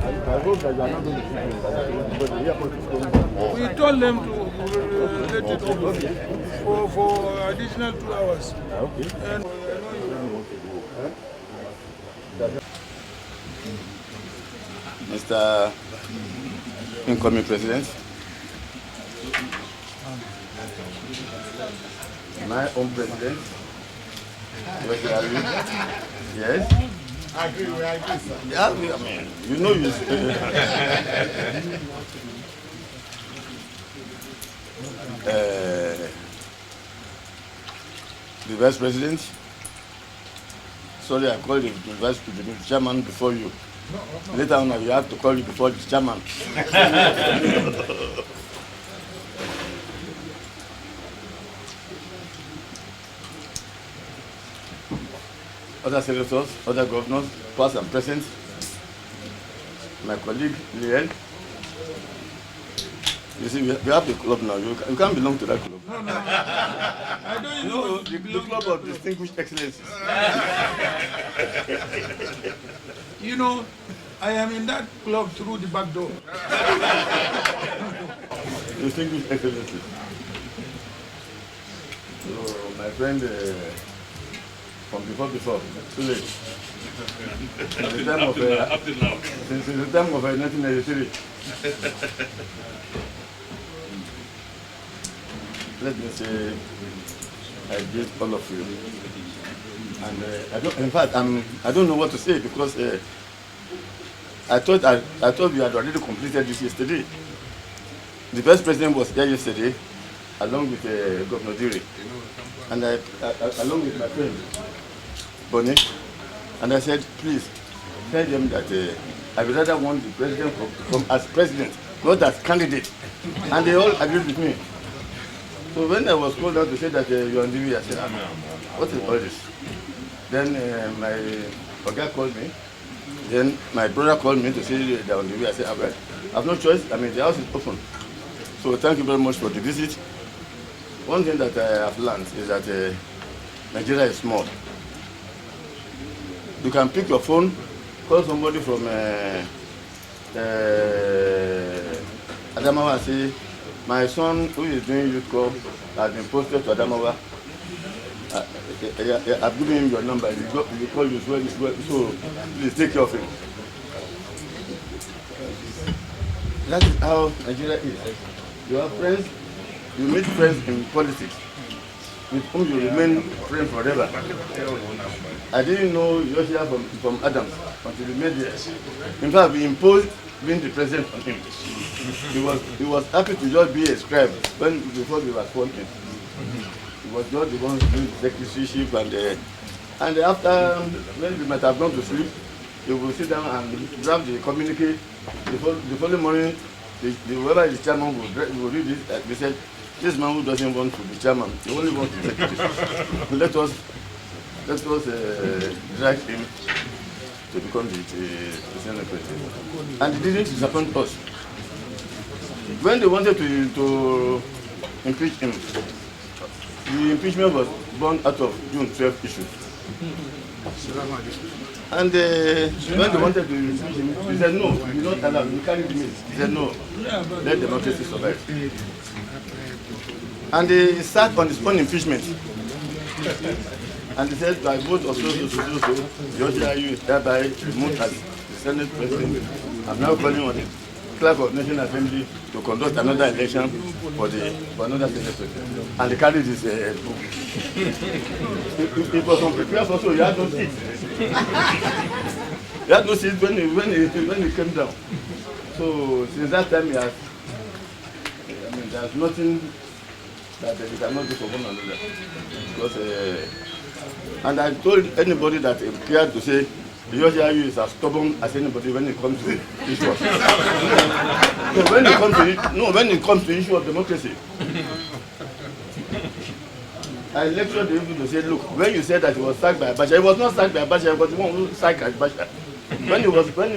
hope that you are not going to keep him because the airport is going. We told them to let it open for additional 2 hours. Okay. And Mr. Incoming President, my own president, yes. I agree, sir. Yeah, I mean, you know you. The Vice President. Sorry, I called the Vice President, the Chairman before you. Later on, you have to call you before the Chairman. Other senators, other governors, past and present, my colleague Liel. You see, we have the club now. You can't belong to that club. no. I don't even No, the club of distinguished excellences. You know, I am in that club through the back door. Distinguished excellencies. So, my friend, from before, too late. Since the time of 1983. Let me say, I greet all of you, and in fact, I don't know what to say because I thought we had already completed this yesterday. The Vice President was there yesterday, along with Governor Diri, and along with my friend Bonnie, and I said, please tell them that I would rather want the president to come as president, not as candidate, and they all agreed with me. So when I was called out to say that you're on TV, I said, what is all this? Then my Oga called me. Then my brother called me to say they're on TV. I said, I have no choice. I mean, the house is open. So thank you very much for the visit. One thing that I have learned is that Nigeria is small. You can pick your phone, call somebody from Adamawa and say, my son who is doing youth club has been posted to Adamawa. I've given him your number. He will call you so please take care of him. That is how Nigeria is. You have friends, you meet friends in politics with whom you remain friends forever. I didn't know Iyorchia from Adams until we met there. In fact, we imposed being the president on him. He was happy to just be a scribe before we were sworn in. He was just the one doing the secretaryship and after when we might have gone to sleep, he will sit down and grab the communique. The following morning, whoever is chairman will read it. They said, this man who doesn't want to be chairman, he only wants to be secretary. Let us drag him to become the Senate president. And it didn't disappoint us. When they wanted to impeach him, the impeachment was born out of June 12 issue. And when they wanted to impeach him, he said, no, you're not allowed, you carry the means. He said, no, let democracy survive. And they sat on his own impeachment. And he said, by vote of so, Iyorchia is thereby removed as the Senate President. I'm now calling on the Clerk of National Assembly to conduct another election for another Senate President. And they carried this book. It was unprepared for, so he had no seat. He had no seat when he came down. So since that time, there's nothing that they cannot do for one another. Because, and I told anybody that cared to say, Iyorchia is as stubborn as anybody when it comes to issue of when it comes to issue of democracy. I lectured people to say, look, when you said that he was sacked by Abacha, he was not sacked by Abacha, he was the one who sacked Abacha. When he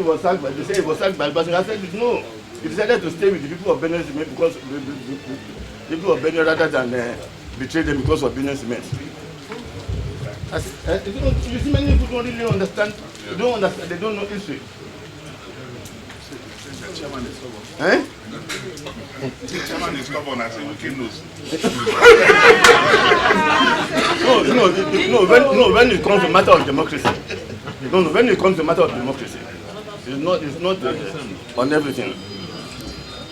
was sacked by, they say he was sacked by Abacha, I said no. He decided to stay with the people of Benin Cement because the people of Benin rather than betray them because of Benin Cement. You see, many people don't really understand. They don't know history. chairman is stubborn. Eh? The chairman is stubborn. I say Wike knows. No. When it comes to matter of democracy, when it comes to matter of democracy, it's not on everything.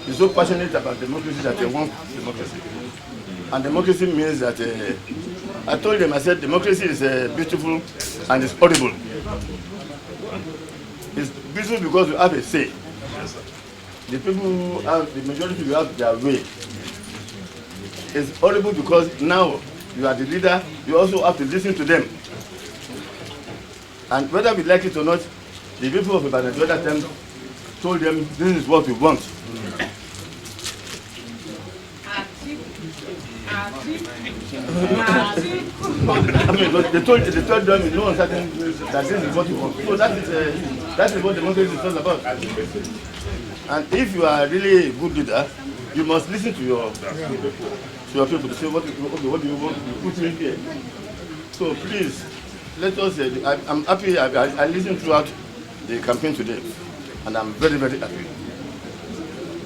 He's so passionate about democracy that he wants democracy. And democracy means that, I told them, I said, democracy is beautiful and it's horrible. It's beautiful because you have a say. The people who have, the majority will have their way. It's horrible because now you are the leader, you also have to listen to them. And whether we like it or not, the people of Ibadan the other time told them this is what we want. I mean, they told them in no uncertain that this is what you want. So that is what democracy is all about. And if you are really a good leader, you must listen to your people to say what do you want to put in here. So please, let us. I'm happy. I listened throughout the campaign today, and I'm very, very happy,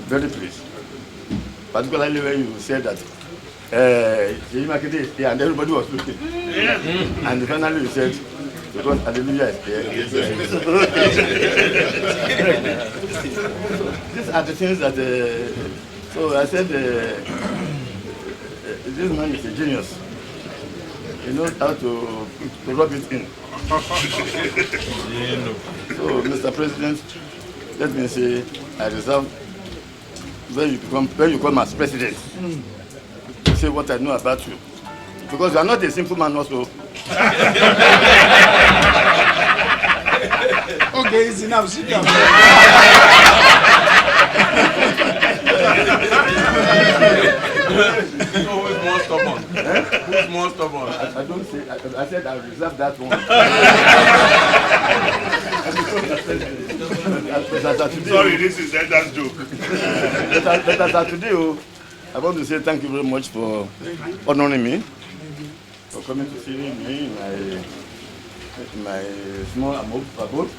very pleased. Particularly when you said that. And everybody was looking. And finally you said, because Hallelujah is there. These are the things that, so I said, this man is a genius. He knows how to rub it in. So, Mr. President, let me say, I reserve, when you come as president, say what I know about you, because you are not a simple man also. Okay, it's enough. Sit down. Who is more stubborn? Who's more stubborn? I don't say. I said I reserve that one. Sorry, this is Elder's joke. But as today, I want to say thank you very much for honoring me, for coming to see me in my small abode.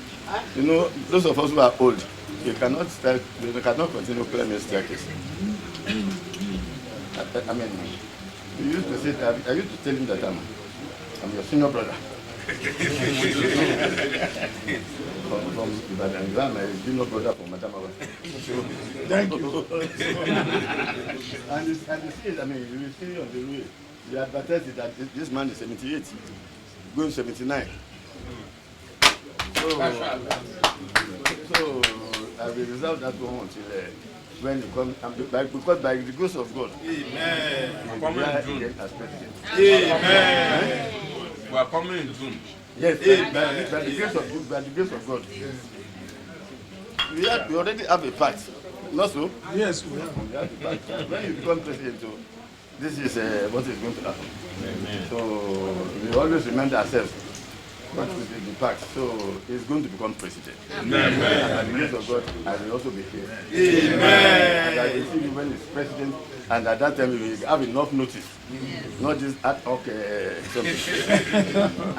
You know, those of us who are old, we cannot continue climbing staircase. I mean, I used to tell him that I'm your senior brother. From Ibadan, I'm a junior brother from Madamawa. Thank you. And you see it, I mean, you will see on the way. You advertise it that this man is 78, going 79. So I will reserve that one until when you come, because by the grace of God, Amen. we are again as president. Amen. We are coming in June. Yes, by the grace of God. We already have a pact, not so? Yes, we have. We have a pact. When you become president, this is what is going to happen. Amen. So we always remind ourselves what is the pact. So he's going to become president. Amen. And by the grace of God, I will also be here. Amen. And I will see you when he's president, and at that time we will have enough notice. Not just ad hoc something.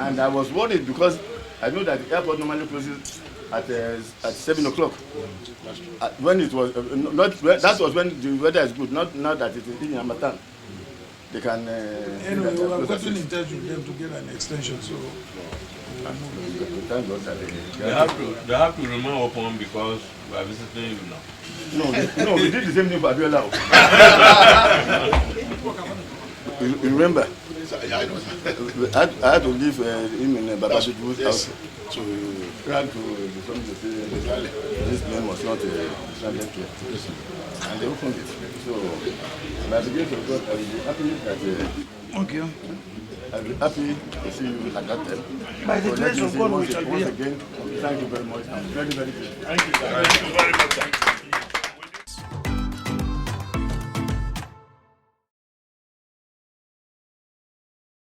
And I was worried because I know that the airport normally closes at 7 o'clock. When it was that was when the weather is good. Not now that it is in Hamatan. They can. Anyway, we are getting in touch with them to get an extension. So. Thank God that they have to remain open because we are visiting you now. No, we did the same thing for Abiola. You remember? I had to leave him in Babashu's house to try to something to say this name was not a standard care. And they opened it. So, by the grace of God, I will be happy that. Okay. I'll be happy to see you at that time. By the grace of God, we shall be here. Once again, thank you very much. I'm very, very grateful. Thank you, sir. Thank you very much.